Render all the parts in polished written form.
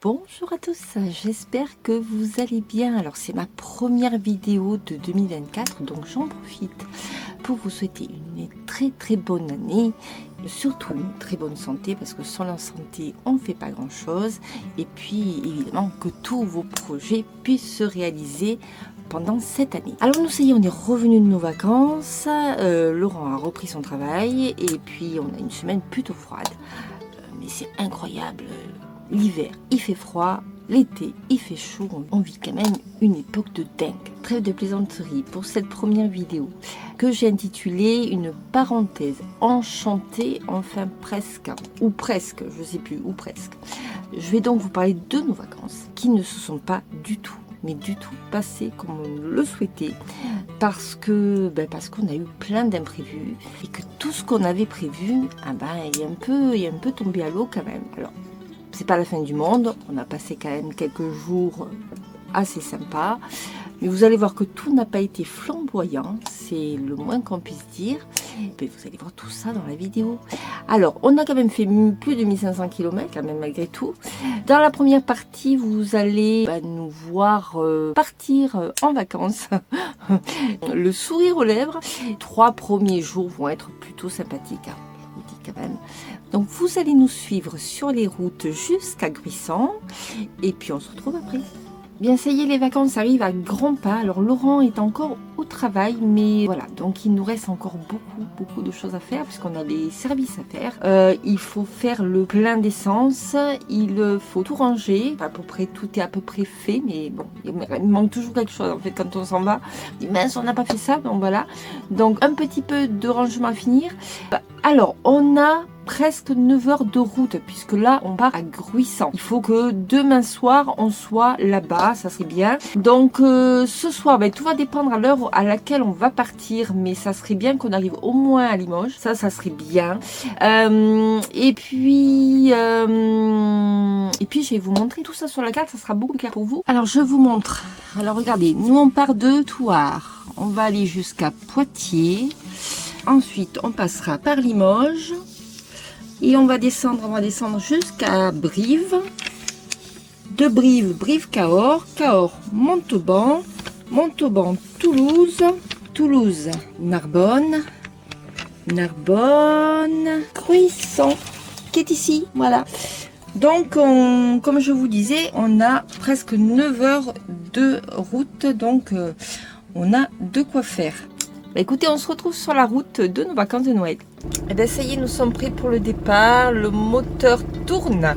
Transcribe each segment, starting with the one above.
Bonjour à tous, j'espère que vous allez bien. Alors c'est ma première vidéo de 2024, donc j'en profite pour vous souhaiter une très bonne année, surtout une très bonne santé, parce que sans la santé on ne fait pas grand chose, et puis évidemment que tous vos projets puissent se réaliser pendant cette année. Alors nous, ça y est, on est revenu de nos vacances, Laurent a repris son travail, et puis on a une semaine plutôt froide, mais c'est incroyable. L'hiver, il fait froid, l'été, il fait chaud, on vit quand même une époque de dingue. Trêve de plaisanterie pour cette première vidéo que j'ai intitulée une parenthèse enchantée, enfin presque, ou presque, je sais plus, ou presque. Je vais donc vous parler de nos vacances qui ne se sont pas du tout passées comme on le souhaitait, parce qu'on a eu plein d'imprévus et que tout ce qu'on avait prévu, il est un peu tombé à l'eau quand même. Alors, c'est pas la fin du monde, on a passé quand même quelques jours assez sympas, mais vous allez voir que tout n'a pas été flamboyant, c'est le moins qu'on puisse dire. Et vous allez voir tout ça dans la vidéo. Alors, on a quand même fait plus de 1500 km, quand même, malgré tout. Dans la première partie, vous allez nous voir partir en vacances, le sourire aux lèvres. Les 3 premiers jours vont être plutôt sympathiques, hein, je vous dis quand même. Donc vous allez nous suivre sur les routes jusqu'à Gruissan et puis on se retrouve après. Bien, ça y est, les vacances arrivent à grands pas. Alors Laurent est encore au travail, mais voilà, donc il nous reste encore beaucoup de choses à faire puisqu'on a des services à faire. Il faut faire le plein d'essence, il faut tout ranger, à peu près tout est à peu près fait, mais bon, il manque toujours quelque chose en fait quand on s'en va. On dit mince, on n'a pas fait ça, donc voilà. Donc un petit peu de rangement à finir. Alors on a presque 9 heures de route puisque là on part à Gruissan. Il faut que demain soir on soit là-bas, ça serait bien. Donc ce soir, tout va dépendre à l'heure à laquelle on va partir, mais ça serait bien qu'on arrive au moins à Limoges, ça serait bien. Et puis je vais vous montrer tout ça sur la carte, ça sera beaucoup plus clair pour vous. Alors je vous montre. Alors regardez, nous on part de Thouars, on va aller jusqu'à Poitiers. Ensuite on passera par Limoges. Et on va descendre jusqu'à Brive. De Brive, Brive-Cahors, Cahors, Montauban, Montauban, Toulouse, Toulouse, Narbonne, Narbonne, Gruissan, qui est ici, voilà. Donc, comme je vous disais, on a presque 9 heures de route, donc on a de quoi faire. Écoutez, on se retrouve sur la route de nos vacances de Noël. Et bien ça y est, nous sommes prêts pour le départ. Le moteur tourne.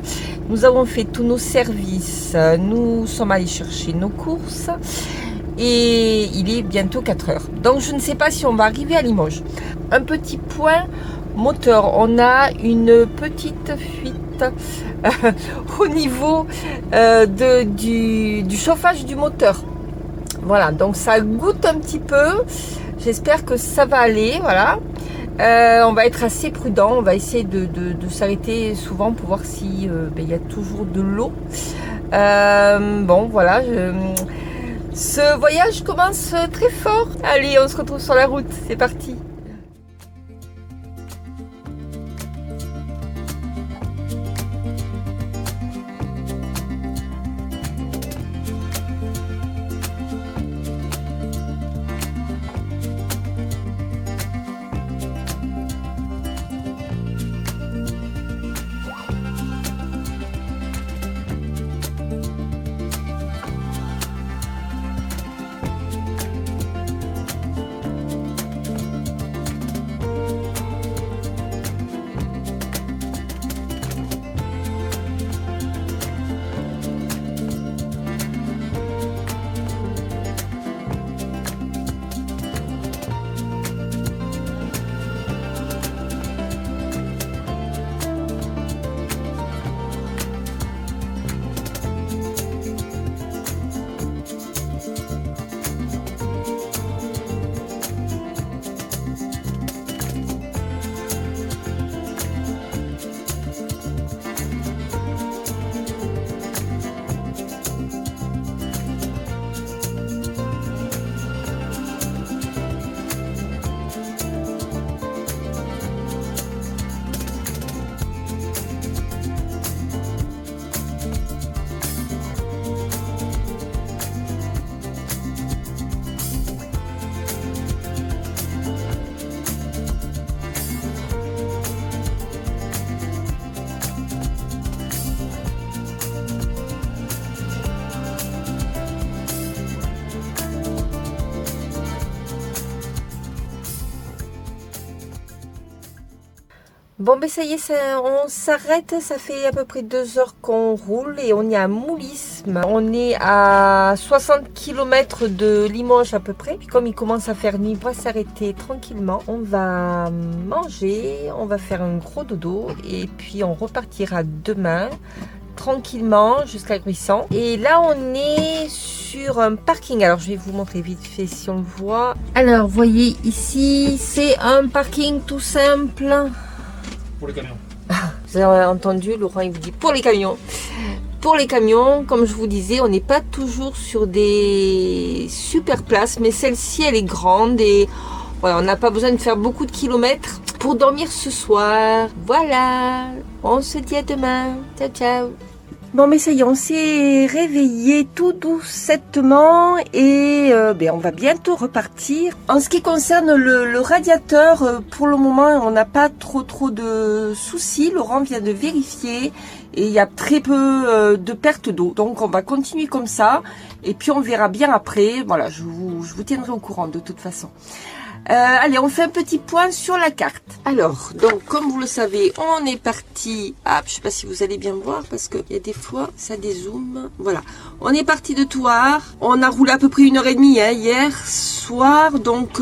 Nous avons fait tous nos services. Nous sommes allés chercher nos courses. Et il est bientôt 4 heures. Donc je ne sais pas si on va arriver à Limoges. Un petit point moteur. On a une petite fuite au niveau du chauffage du moteur. Voilà, donc ça goûte un petit peu. J'espère que ça va aller, voilà. On va être assez prudent, on va essayer de s'arrêter souvent pour voir si il y a toujours de l'eau. Bon, voilà, ce voyage commence très fort. Allez, on se retrouve sur la route, c'est parti. Bon, ben ça y est, on s'arrête. Ça fait à peu près 2 heures qu'on roule et on est à Moulisme. On est à 60 km de Limoges à peu près. Puis comme il commence à faire nuit, on va s'arrêter tranquillement. On va manger, on va faire un gros dodo et puis on repartira demain tranquillement jusqu'à Gruissan. Et là, on est sur un parking. Alors, je vais vous montrer vite fait si on le voit. Alors, vous voyez ici, c'est un parking tout simple. Pour les camions. Vous avez entendu, Laurent, il vous dit pour les camions. Pour les camions, comme je vous disais, on n'est pas toujours sur des super places, mais celle-ci, elle est grande et voilà, on n'a pas besoin de faire beaucoup de kilomètres pour dormir ce soir. Voilà, on se dit à demain. Ciao, ciao. Bon, mais ça y est, on s'est réveillé tout doucettement et on va bientôt repartir. En ce qui concerne le radiateur, pour le moment, on n'a pas trop de soucis. Laurent vient de vérifier et il y a très peu de perte d'eau. Donc, on va continuer comme ça et puis on verra bien après. Voilà, je vous tiendrai au courant de toute façon. Allez, on fait un petit point sur la carte. Alors, donc, comme vous le savez, on est parti. Ah, je sais pas si vous allez bien voir parce que il y a des fois, ça dézoome. Voilà. On est parti de Thouars. On a roulé à peu près 1h30 hier soir. Donc,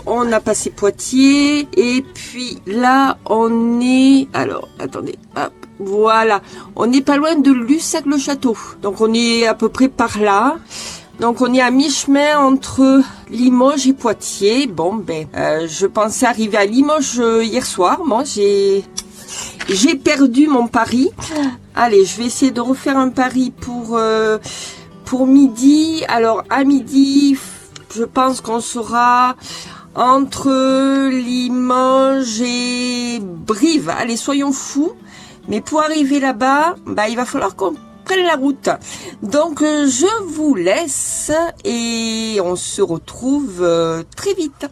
on a passé Poitiers. Et puis, là, on est... Alors, attendez. Hop. Voilà. On n'est pas loin de Lussac-le-Château. Donc, on est à peu près par là. Donc on est à mi-chemin entre Limoges et Poitiers. Bon ben, je pensais arriver à Limoges hier soir. Moi j'ai perdu mon pari. Allez, je vais essayer de refaire un pari pour midi. Alors à midi, je pense qu'on sera entre Limoges et Brive. Allez, soyons fous. Mais pour arriver là-bas, bah il va falloir qu'on la route. Donc je vous laisse et on se retrouve très vite.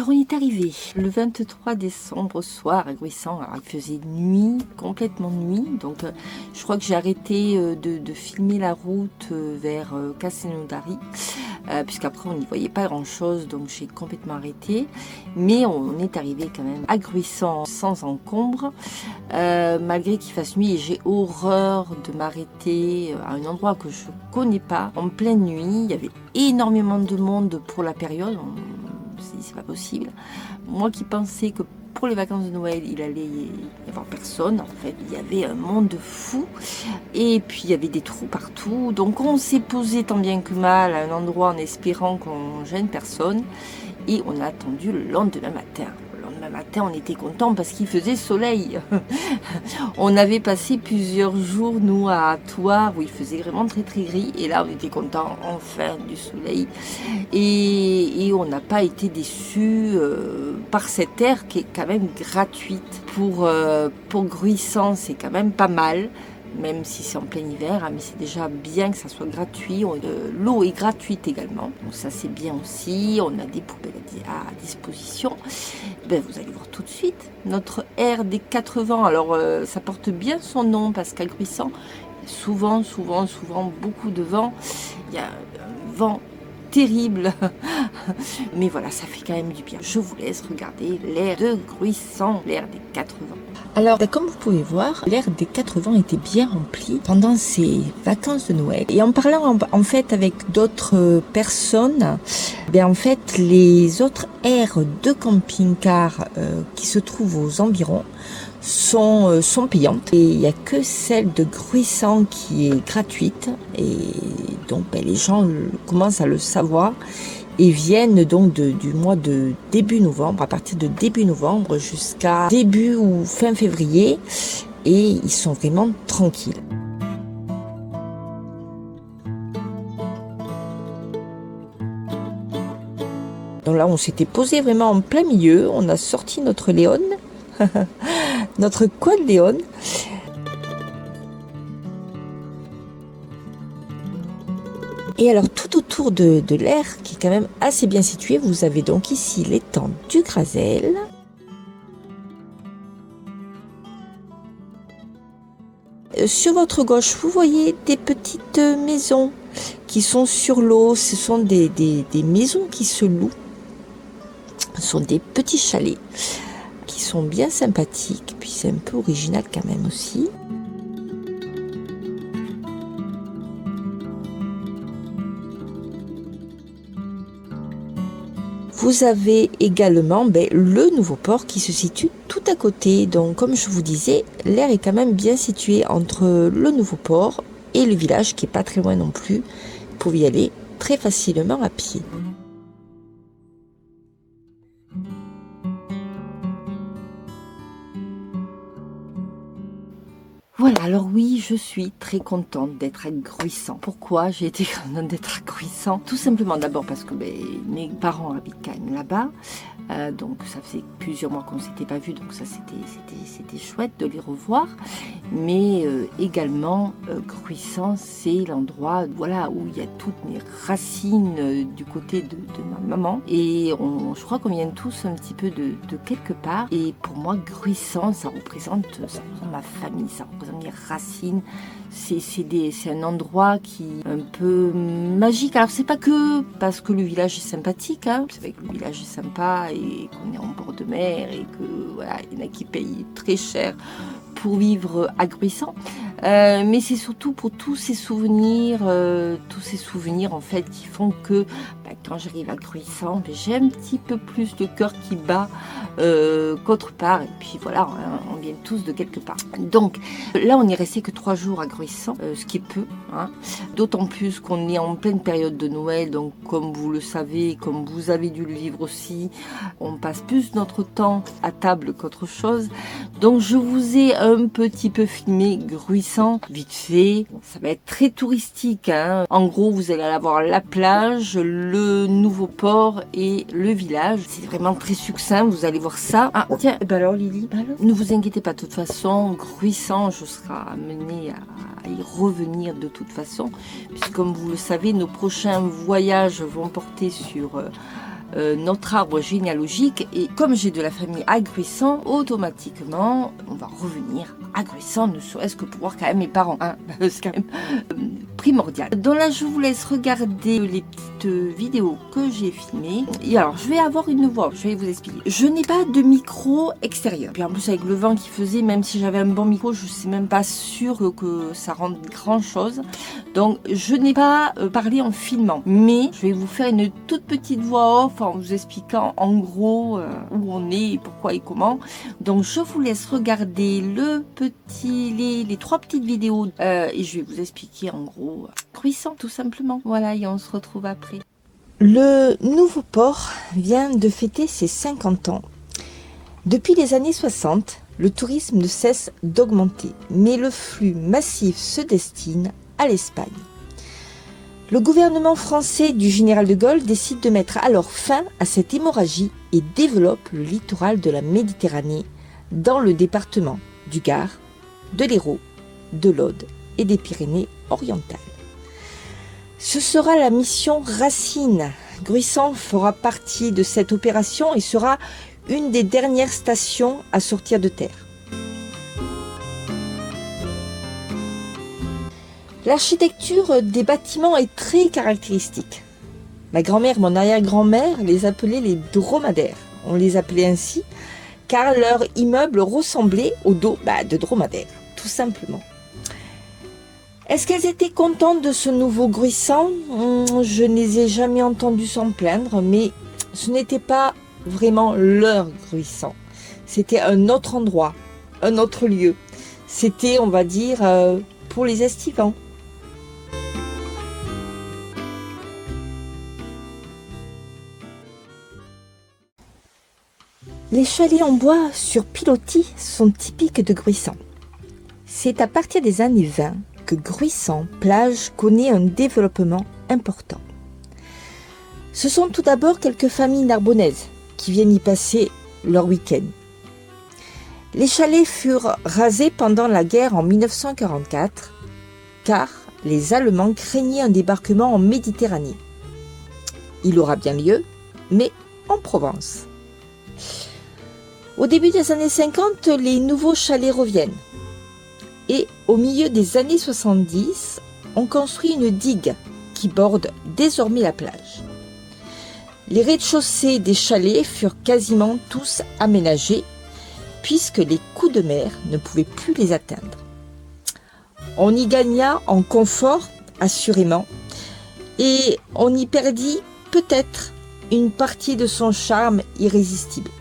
Alors on est arrivé le 23 décembre au soir à Gruissant. Alors il faisait nuit, complètement nuit. Donc je crois que j'ai arrêté de filmer la route vers Castelnaudary. Puisqu'après on n'y voyait pas grand chose, donc j'ai complètement arrêté. Mais on est arrivé quand même à Gruissant sans encombre, malgré qu'il fasse nuit, et j'ai horreur de m'arrêter à un endroit que je connais pas en pleine nuit. Il y avait énormément de monde pour la période. On s'est dit c'est pas possible. Moi qui pensais que pour les vacances de Noël, il allait y avoir personne. En fait, il y avait un monde fou. Et puis, il y avait des trous partout. Donc, on s'est posé tant bien que mal à un endroit en espérant qu'on gêne personne. Et on a attendu le lendemain matin. Le lendemain matin, on était contents parce qu'il faisait soleil. On avait passé plusieurs jours, nous, à Thouars, où il faisait vraiment très, très gris. Et là, on était contents, enfin, du soleil. Et on n'a pas été déçus par cette aire qui est quand même gratuite. Pour Gruissant, c'est quand même pas mal, même si c'est en plein hiver, hein, mais c'est déjà bien que ça soit gratuit. L'eau est gratuite également, donc ça c'est bien aussi. On a des poubelles à disposition. Ben, vous allez voir tout de suite notre aire des 4 vents. Alors ça porte bien son nom parce qu'à Gruissant, il y a souvent beaucoup de vent. Il y a un vent terrible, mais voilà, ça fait quand même du bien. Je vous laisse regarder l'aire de Gruissant, l'aire des 4 vents. Alors, comme vous pouvez voir, l'aire des 4 vents était bien remplie pendant ces vacances de Noël. Et en parlant en fait avec d'autres personnes, en fait, les autres aires de camping-car qui se trouvent aux environs sont payantes. Et il n'y a que celle de Gruissant qui est gratuite. Et donc, les gens commencent à le savoir et viennent donc du mois de début novembre, à partir de début novembre jusqu'à début ou fin février, et ils sont vraiment tranquilles. Donc là, on s'était posé vraiment en plein milieu, on a sorti notre Léon, notre quad Léon. Et alors tout autour de l'aire, qui est quand même assez bien situé, vous avez donc ici l'étang du Grazelle. Sur votre gauche, vous voyez des petites maisons qui sont sur l'eau. Ce sont des maisons qui se louent. Ce sont des petits chalets qui sont bien sympathiques. Puis c'est un peu original quand même aussi. Vous avez également le nouveau port qui se situe tout à côté. Donc comme je vous disais, l'aire est quand même bien située entre le nouveau port et le village qui n'est pas très loin non plus. Vous pouvez y aller très facilement à pied. Voilà, alors oui, je suis très contente d'être à Gruissant. Pourquoi j'ai été contente d'être à Gruissant? Tout simplement d'abord parce que mes parents habitent quand même là-bas. Donc ça faisait plusieurs mois qu'on ne s'était pas vus, donc ça c'était chouette de les revoir. Mais également, Gruissant, c'est l'endroit où il y a toutes mes racines du côté de ma maman. Et je crois qu'on vient tous un petit peu de quelque part. Et pour moi, Gruissant, ça représente ma famille, ça représente mes racines. C'est un endroit qui est un peu magique. Alors c'est pas que parce que le village est sympathique, hein. C'est vrai que le village est sympa et qu'on est en bord de mer et que il y en a qui payent très cher pour vivre à Gruissant. Mais c'est surtout pour tous ces souvenirs en fait qui font que quand j'arrive à Gruissant, j'ai un petit peu plus le cœur qui bat qu'autre part. Et puis voilà, on vient tous de quelque part. Donc là, on n'est resté que 3 jours à Gruissant, ce qui est peu, hein. D'autant plus qu'on est en pleine période de Noël. Donc comme vous le savez, comme vous avez dû le vivre aussi, on passe plus notre temps à table qu'autre chose. Donc je vous ai un petit peu filmé Gruissant, vite fait. Ça va être très touristique, hein. En gros, vous allez avoir la plage, le nouveau port et le village. C'est vraiment très succinct, vous allez voir ça. Ah tiens, alors Lily, ne vous inquiétez pas, de toute façon, Gruissant, je serai amenée à y revenir de toute façon. Puisque comme vous le savez, nos prochains voyages vont porter sur notre arbre généalogique. Et comme j'ai de la famille Agruissant, automatiquement, on va revenir Agruissant, ne serait-ce que pour voir quand même mes parents. Hein, c'est quand même primordial. Donc là, je vous laisse regarder les petites vidéos que j'ai filmées. Et alors, je vais avoir une voix, je vais vous expliquer. Je n'ai pas de micro extérieur. Puis en plus, avec le vent qui faisait, même si j'avais un bon micro, je ne suis même pas sûre que ça rende grand-chose. Donc, je n'ai pas parlé en filmant. Mais je vais vous faire une toute petite voix off en vous expliquant en gros où on est, pourquoi et comment. Donc, je vous laisse regarder les 3 petites vidéos et je vais vous expliquer en gros Gruissant tout simplement. Voilà, et on se retrouve après. Le nouveau port vient de fêter ses 50 ans. Depuis les années 60, le tourisme ne cesse d'augmenter, mais le flux massif se destine à l'Espagne. Le gouvernement français du général de Gaulle décide de mettre alors fin à cette hémorragie et développe le littoral de la Méditerranée dans le département du Gard, de l'Hérault, de l'Aude et des Pyrénées-Orientales. Ce sera la mission Racine. Gruissant fera partie de cette opération et sera une des dernières stations à sortir de terre. L'architecture des bâtiments est très caractéristique. Ma grand-mère, mon arrière-grand-mère les appelait les dromadaires. On les appelait ainsi car leur immeuble ressemblait au dos de dromadaires, tout simplement. Est-ce qu'elles étaient contentes de ce nouveau Gruissant? Je ne les ai jamais entendues s'en plaindre, mais ce n'était pas vraiment leur Gruissant. C'était un autre endroit, un autre lieu. C'était, on va dire, pour les estivants. Les chalets en bois sur pilotis sont typiques de Gruissant. C'est à partir des années 20 que Gruissant plage connaît un développement important. Ce sont tout d'abord quelques familles narbonnaises qui viennent y passer leur week-end. Les chalets furent rasés pendant la guerre en 1944 car les Allemands craignaient un débarquement en Méditerranée. Il aura bien lieu, mais en Provence. Au début des années 50, les nouveaux chalets reviennent. Et au milieu des années 70, on construit une digue qui borde désormais la plage. Les rez-de-chaussée des chalets furent quasiment tous aménagés puisque les coups de mer ne pouvaient plus les atteindre. On y gagna en confort, assurément, et on y perdit peut-être une partie de son charme irrésistible.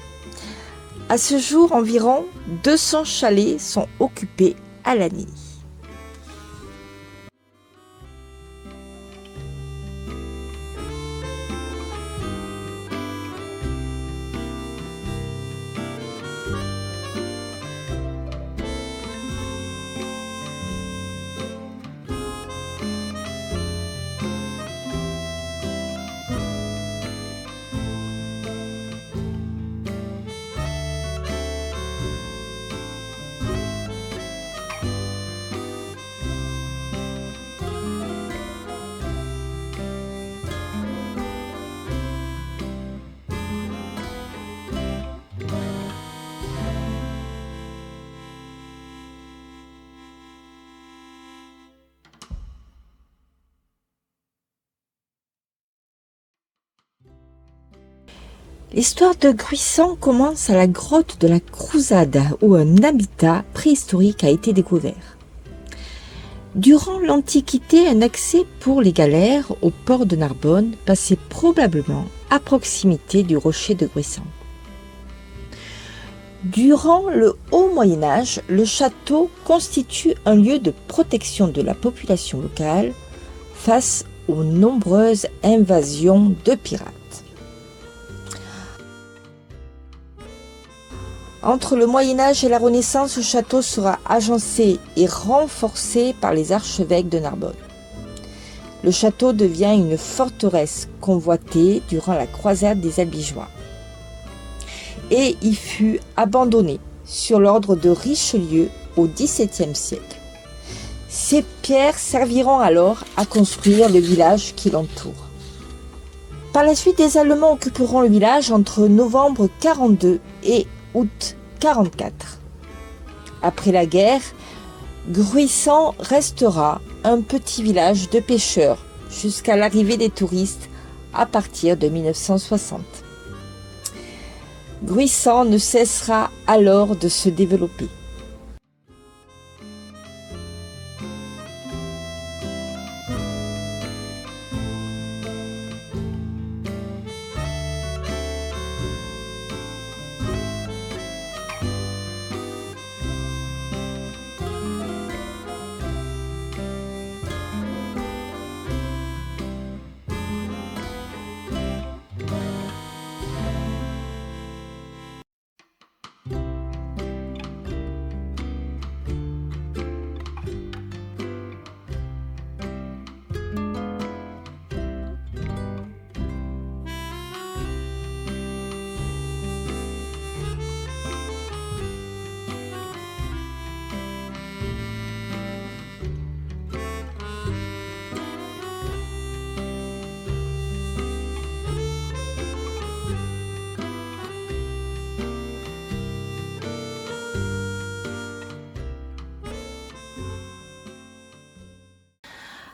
À ce jour, environ 200 chalets sont occupés à l'année. L'histoire de Gruissant commence à la grotte de la Crouzade, où un habitat préhistorique a été découvert. Durant l'Antiquité, un accès pour les galères au port de Narbonne passait probablement à proximité du rocher de Gruissant. Durant le Haut Moyen-Âge, le château constitue un lieu de protection de la population locale face aux nombreuses invasions de pirates. Entre le Moyen-Âge et la Renaissance, le château sera agencé et renforcé par les archevêques de Narbonne. Le château devient une forteresse convoitée durant la croisade des Albigeois. Et il fut abandonné sur l'ordre de Richelieu au XVIIe siècle. Ces pierres serviront alors à construire le village qui l'entoure. Par la suite, les Allemands occuperont le village entre novembre 42 et août 44. Après la guerre, Gruissant restera un petit village de pêcheurs jusqu'à l'arrivée des touristes à partir de 1960. Gruissant ne cessera alors de se développer.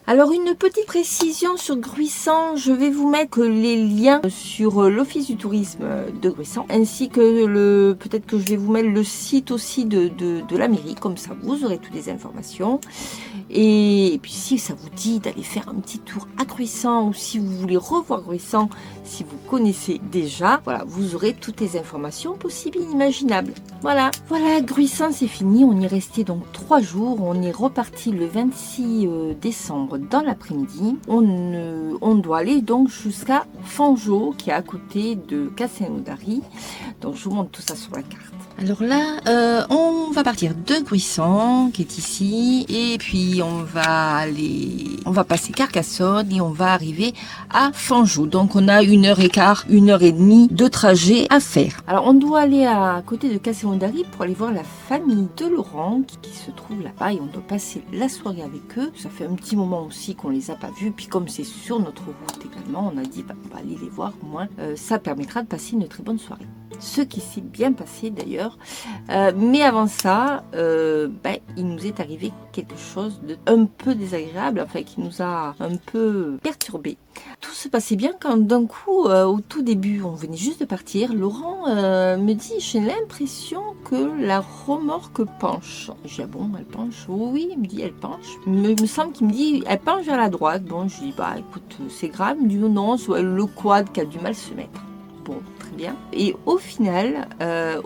Alors une petite précision sur Gruissant, je vais vous mettre les liens sur l'Office du tourisme de Gruissant, ainsi que peut-être que je vais vous mettre le site aussi de la mairie, comme ça vous aurez toutes les informations. Et puis si ça vous dit d'aller faire un petit tour à Gruissant, ou si vous voulez revoir Gruissant, si vous connaissez déjà, voilà, vous aurez toutes les informations possibles et inimaginables. Voilà, Gruissant c'est fini, on y est resté donc 3 jours, on est reparti le 26 décembre dans l'après-midi. On doit aller donc jusqu'à Fangeau, qui est à côté de Castelnaudary. Donc je vous montre tout ça sur la carte. Alors là, on va partir de Gruissant, qui est ici, et puis on va passer Carcassonne et on va arriver à Fangeau. Donc on a 1h15, 1h30 de trajet à faire. Alors on doit aller à côté de Castelnaudary pour aller voir la famille de Laurent qui se trouve là-bas, et on doit passer la soirée avec eux. Ça fait un petit moment aussi qu'on les a pas vus, puis comme c'est sur notre route également, on a dit on va aller les voir au moins. Ça permettra de passer une très bonne soirée. Ce qui s'est bien passé d'ailleurs. Mais avant ça, il nous est arrivé quelque chose de un peu désagréable, enfin qui nous a un peu perturbé. Tout se passait bien quand d'un coup, au tout début, on venait juste de partir, Laurent me dit, j'ai l'impression que la remorque penche. J'ai dit, ah bon, elle penche? Oui, il me dit, elle penche. Il me semble qu'il me dit, elle penche vers la droite. Bon, je dis, bah écoute, c'est grave. Il me dit, non, c'est le quad qui a du mal se mettre. Bon, très bien. Et au final,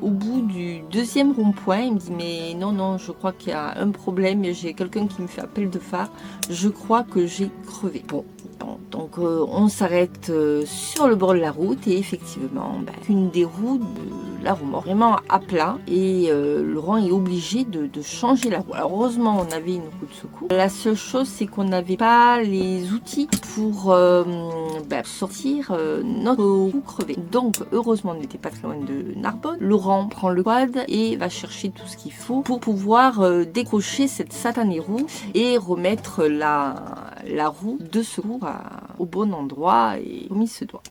au bout du 2e rond-point, il me dit, mais non, je crois qu'il y a un problème, j'ai quelqu'un qui me fait appel de phare, je crois que j'ai crevé. Bon, donc on s'arrête sur le bord de la route, et effectivement, une des roues de la remorque vraiment à plat, et Laurent est obligé de changer la roue. Alors heureusement, on avait une roue de secours. La seule chose, c'est qu'on n'avait pas les outils pour sortir notre roue crevée. Donc heureusement, on n'était pas très loin de Narbonne. Laurent prend le quad et va chercher tout ce qu'il faut pour pouvoir décrocher cette satanée roue et remettre la roue de secours au bon endroit et comme il se doit.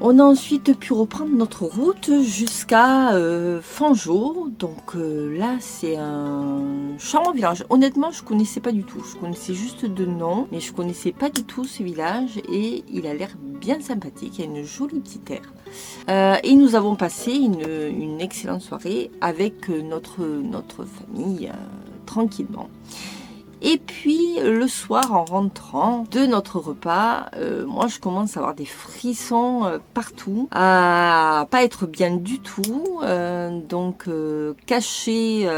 On a ensuite pu reprendre notre route jusqu'à Fangeau. Donc là, c'est un charmant village. Honnêtement, je ne connaissais pas du tout. Je connaissais juste de nom, mais je ne connaissais pas du tout ce village. Et il a l'air bien sympathique. Il y a une jolie petite aire. Et nous avons passé une excellente soirée avec notre famille, tranquillement. Et puis le soir, en rentrant de notre repas, moi je commence à avoir des frissons partout, à pas être bien du tout, donc caché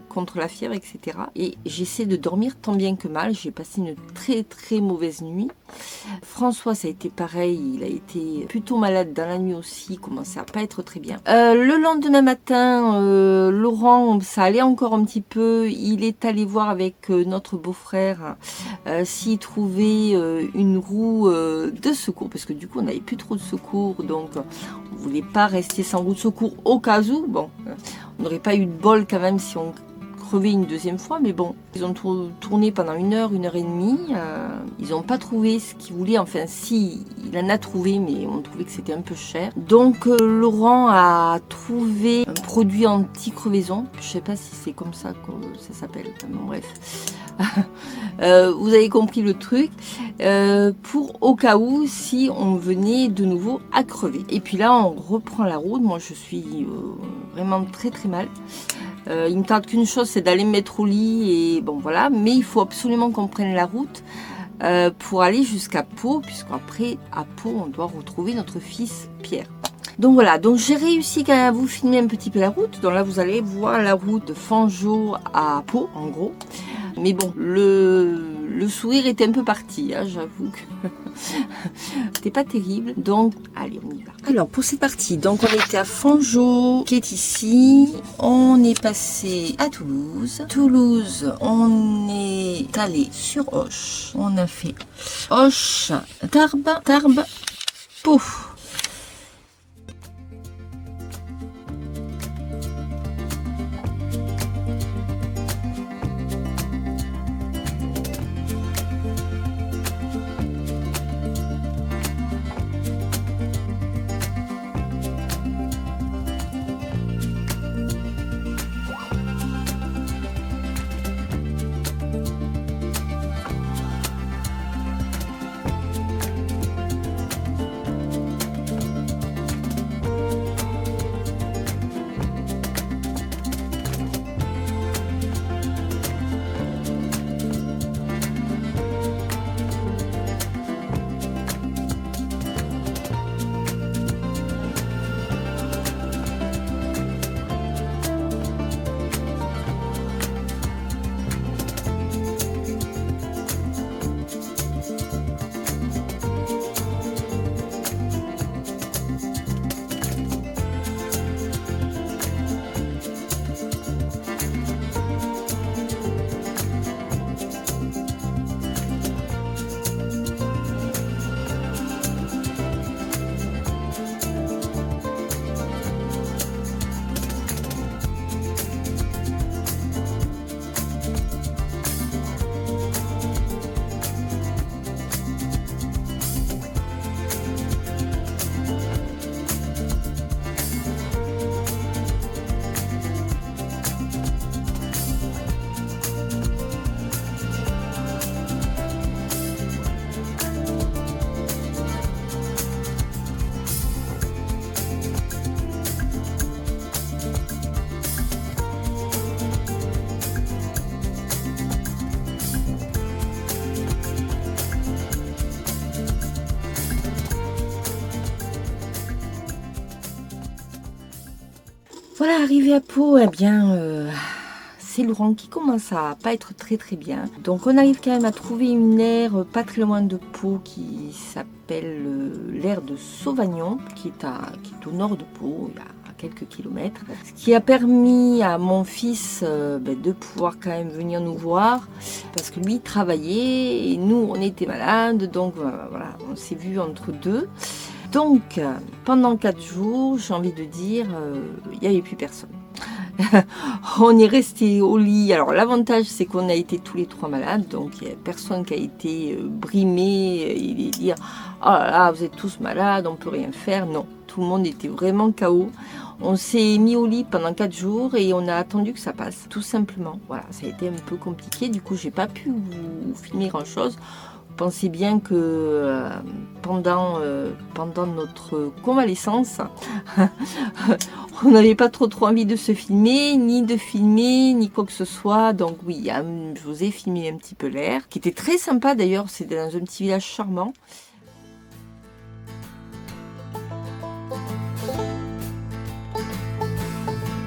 contre la fièvre, etc. Et j'essaie de dormir tant bien que mal. J'ai passé une très très mauvaise nuit. François, ça a été pareil, il a été plutôt malade dans la nuit aussi, il commençait à pas être très bien. Le lendemain matin, Laurent, ça allait encore un petit peu, il est allé voir avec notre beau-frère s'il trouvait une roue de secours, parce que du coup on n'avait plus trop de secours, donc voulait pas rester sans roue de secours au cas où. Bon, on n'aurait pas eu de bol quand même si on crevait une deuxième fois, mais bon, ils ont tourné pendant 1 heure et demie. Ils n'ont pas trouvé ce qu'ils voulaient. Enfin, si, il en a trouvé, mais on trouvait que c'était un peu cher. Donc, Laurent a trouvé un produit anti-crevaison. Je sais pas si c'est comme ça que ça s'appelle. Bon, bref. Vous avez compris le truc, pour au cas où si on venait de nouveau à crever. Et puis là on reprend la route. Moi je suis vraiment très très mal. Il me tarde qu'une chose, c'est d'aller me mettre au lit et bon voilà, mais il faut absolument qu'on prenne la route pour aller jusqu'à Pau, puisqu'après à Pau on doit retrouver notre fils Pierre. Donc voilà, donc j'ai réussi quand même à vous filmer un petit peu la route. Donc là vous allez voir la route de Fangeau à Pau en gros. Mais bon, le sourire était un peu parti, hein, j'avoue que c'était pas terrible. Donc, allez, on y va. Alors, pour cette partie, donc on était à Fangeau, qui est ici. On est passé à Toulouse. Toulouse, on est allé sur Auch. On a fait Auch, Tarbes, Pau. Voilà, arrivé à Pau, eh bien, c'est Laurent qui commence à pas être très très bien. Donc on arrive quand même à trouver une aire pas très loin de Pau qui s'appelle l'aire de Sauvagnon, qui est au nord de Pau, à quelques kilomètres. Ce qui a permis à mon fils de pouvoir quand même venir nous voir, parce que lui travaillait et nous on était malades, donc voilà, on s'est vu entre deux. Donc, pendant 4 jours, j'ai envie de dire, il n'y avait plus personne. On est resté au lit. Alors, l'avantage, c'est qu'on a été tous les 3 malades. Donc, il n'y a personne qui a été brimé et dire « Oh là là, vous êtes tous malades, on ne peut rien faire. » Non, tout le monde était vraiment KO. On s'est mis au lit pendant 4 jours et on a attendu que ça passe, tout simplement. Voilà, ça a été un peu compliqué. Du coup, je n'ai pas pu vous filmer grand-chose. Pensez bien que pendant notre convalescence, on n'avait pas trop envie de se filmer, ni quoi que ce soit. Donc oui, je vous ai filmé un petit peu l'air, qui était très sympa d'ailleurs, c'était dans un petit village charmant.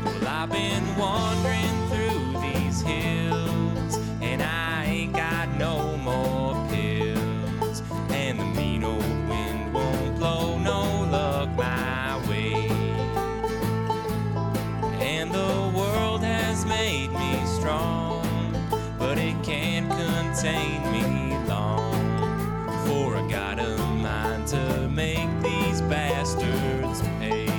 Well, I've been wandering through these hills, and I ain't got no more pills, and the mean old wind won't blow no luck my way, and the world has made me strong, but it can't contain me long, for I got a mind to make these bastards pay.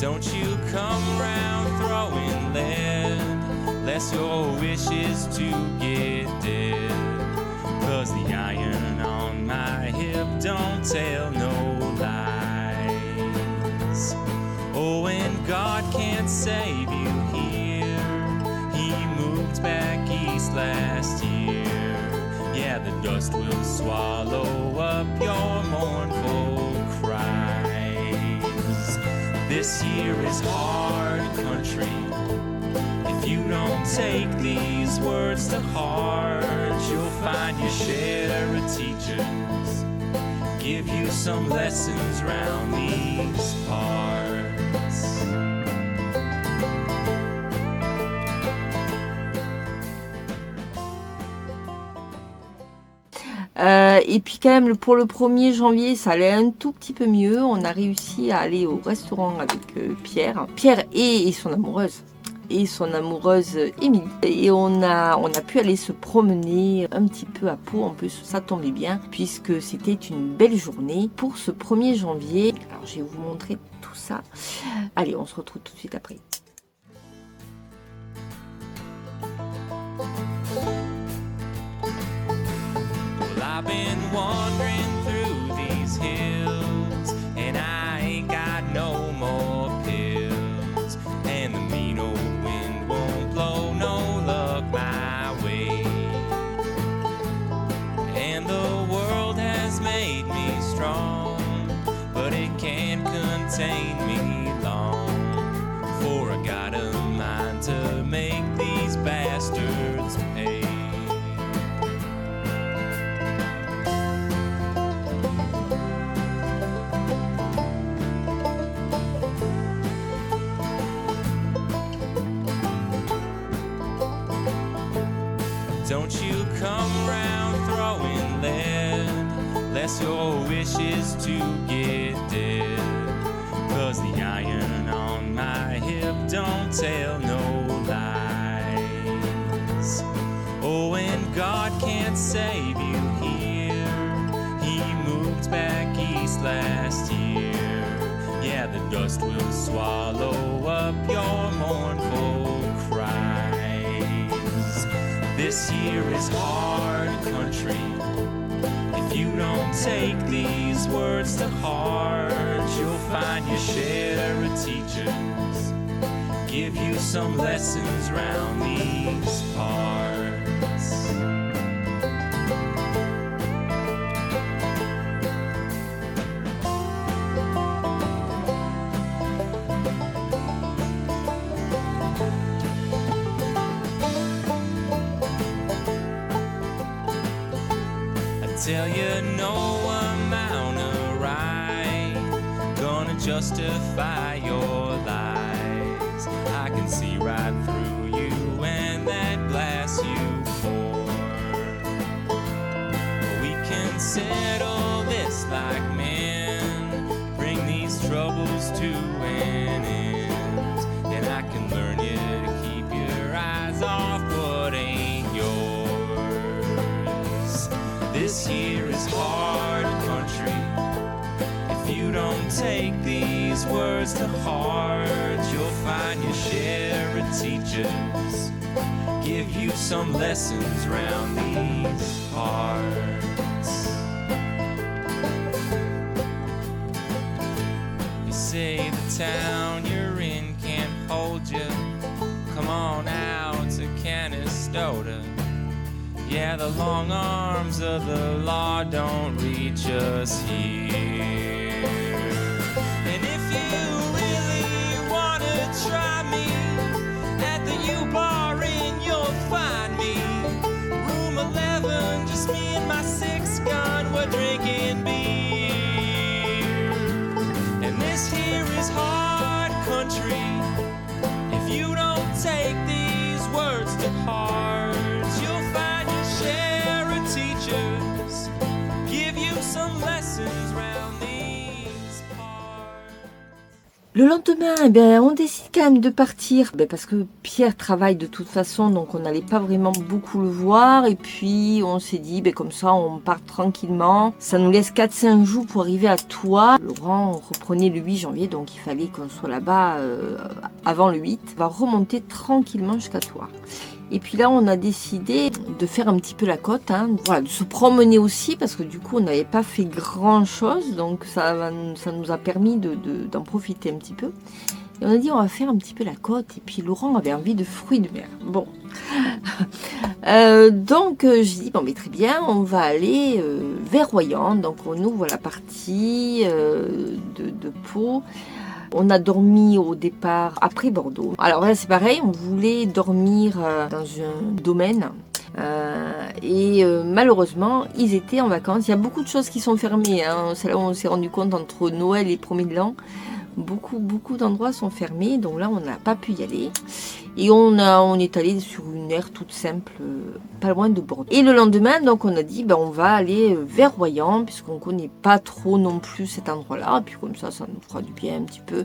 Don't you come round throwing lead, lest your wish is to get dead. 'Cause the iron on my hip don't tell no lies. Oh, and God can't save you here. He moved back east last year. Yeah, the dust will swallow up your mournful cries. This here is hard country. If you don't take these words to heart, you'll find your share of teachers give you some lessons round these parts. Et puis quand même pour le 1er janvier ça allait un tout petit peu mieux. On a réussi à aller au restaurant avec Pierre et son amoureuse Émilie, et on a pu aller se promener un petit peu à Pau. En plus ça tombait bien puisque c'était une belle journée pour ce 1er janvier. Alors je vais vous montrer tout ça. Allez, on se retrouve tout de suite après. I've been wandering through these hills, and I ain't got no more pills, and the mean old wind won't blow no luck my way, and the world has made me strong, but it can't contain me long, for I got a mind to make these bastards pay. Don't you come round throwing lead, lest your wish is to get dead. 'Cause the iron on my hip don't tell no lies. Oh, and God can't save you here. He moved back east last year. Yeah, the dust will swallow up your mournful cries. This here is hard country. If you don't take these words to heart, you'll find your share of teachers give you some lessons round these parts. Tell you no amount of right gonna justify your lies. I can see right through you and that glass you pour. We can settle this like men, bring these troubles to an end, and I can learn you to keep your eyes off what ain't yours. This here is hard country. If you don't take these words to heart, you'll find your share of teachers give you some lessons round these parts. You say the town you're in can't hold you. Come on out to Canastota. Yeah, the long arms of the law don't reach us here. And if you really wanna try me, at the U-Bar Inn you'll find me. Room 11, just me and my 6-gun, we're drinking beer. And this here is hard country. If you don't take these words to heart, you'll find your share of teachers give you some lessons round these parts. Le lendemain, eh bien, on décide quand même de partir parce que Pierre travaille de toute façon, donc on n'allait pas vraiment beaucoup le voir. Et puis on s'est dit, comme ça on part tranquillement. Ça nous laisse 4-5 jours pour arriver à Troyes. Laurent reprenait le 8 janvier, donc il fallait qu'on soit là-bas avant le 8. On va remonter tranquillement jusqu'à Troyes. Et puis là, on a décidé de faire un petit peu la côte, hein. Voilà, de se promener aussi, parce que du coup, on n'avait pas fait grand-chose, donc ça nous a permis d'en profiter un petit peu. Et on a dit, on va faire un petit peu la côte, et puis Laurent avait envie de fruits de mer. Bon, donc j'ai dit, mais très bien, on va aller vers Royan, donc on ouvre la partie de Pau. On a dormi au départ après Bordeaux. Alors là, c'est pareil, on voulait dormir dans un domaine. Malheureusement, ils étaient en vacances. Il y a beaucoup de choses qui sont fermées, hein. C'est là où on s'est rendu compte entre Noël et 1er de l'an. Beaucoup d'endroits sont fermés. Donc là, on n'a pas pu y aller. Et on est allé sur une aire toute simple, pas loin de Bordeaux. Et le lendemain, donc on a dit, on va aller vers Royan, puisqu'on ne connaît pas trop non plus cet endroit-là. Et puis comme ça nous fera du bien un petit peu.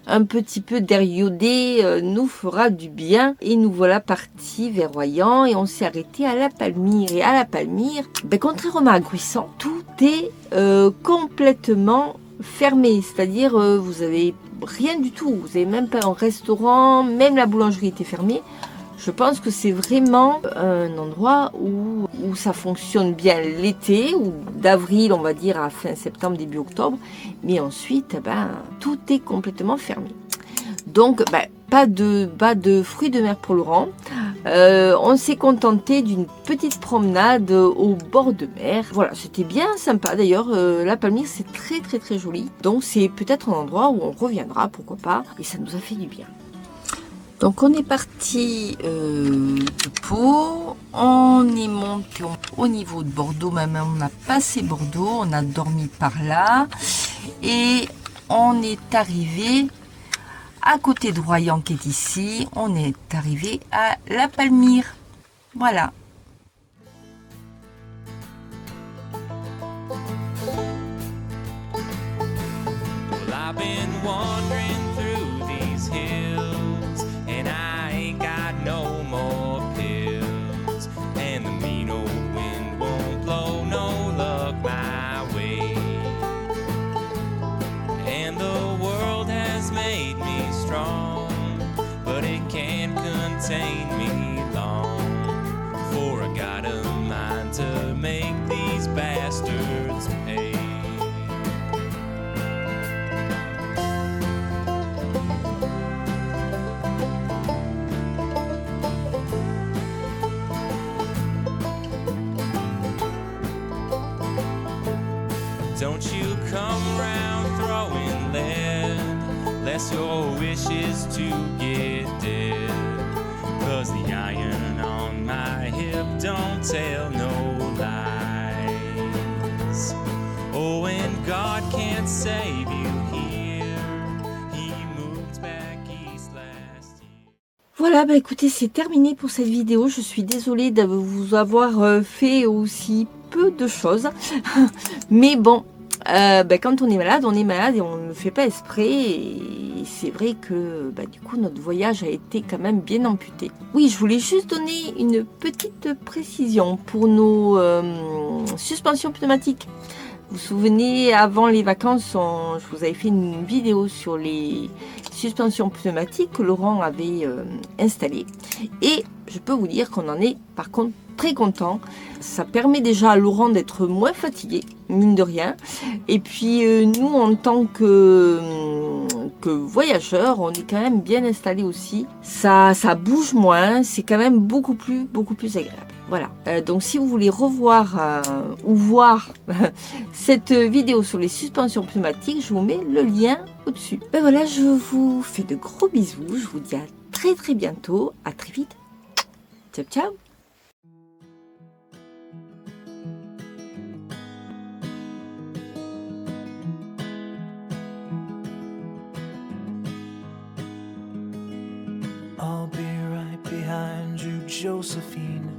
Un petit peu d'air iodé nous fera du bien. Et nous voilà partis vers Royan et on s'est arrêté à la Palmyre. Et à la Palmyre, contrairement à Gruissan, tout est complètement fermé. C'est-à-dire, vous avez rien du tout. Vous n'avez même pas un restaurant, même la boulangerie était fermée. Je pense que c'est vraiment un endroit où ça fonctionne bien l'été, ou d'avril, on va dire, à fin septembre, début octobre. Mais ensuite, tout est complètement fermé. Donc, pas de fruits de mer pour Laurent. On s'est contenté d'une petite promenade au bord de mer. Voilà, c'était bien sympa. D'ailleurs, la Palmyre, c'est très très très joli. Donc, c'est peut-être un endroit où on reviendra, pourquoi pas. Et ça nous a fait du bien. Donc on est parti de Pau, on est monté au niveau de Bordeaux, même on a passé Bordeaux, on a dormi par là et on est arrivé à côté de Royan qui est ici, on est arrivé à la Palmyre. Voilà. Well, I've been wandering through these hills, and I ain't got no more pills, and the mean old wind won't blow no luck my way, and the world has made me strong, but it can't contain me long, for I got a mind to make these bastards pay. Don't you come round throwing lead, lest your wish is to get dead, 'cause the iron on my hip don't tell no lies. Oh, and God can't save you here, He moved back east last year. Voilà, écoutez, c'est terminé pour cette vidéo. Je suis désolée de vous avoir fait aussi peu de choses. Mais bon, quand on est malade et on ne le fait pas exprès. Et c'est vrai que du coup, notre voyage a été quand même bien amputé. Oui, je voulais juste donner une petite précision pour nos suspensions pneumatiques. Vous vous souvenez, avant les vacances, je vous avais fait une vidéo sur les suspensions pneumatiques que Laurent avait installées. Et je peux vous dire qu'on en est par contre très content. Ça permet déjà à Laurent d'être moins fatigué, mine de rien. Et puis nous, en tant que voyageurs, on est quand même bien installés aussi. Ça bouge moins, c'est quand même beaucoup plus agréable. Voilà, donc si vous voulez revoir ou voir cette vidéo sur les suspensions pneumatiques, je vous mets le lien au-dessus. Voilà, je vous fais de gros bisous, je vous dis à très très bientôt, à très vite. Ciao ciao. I'll be right behind you, Josephine.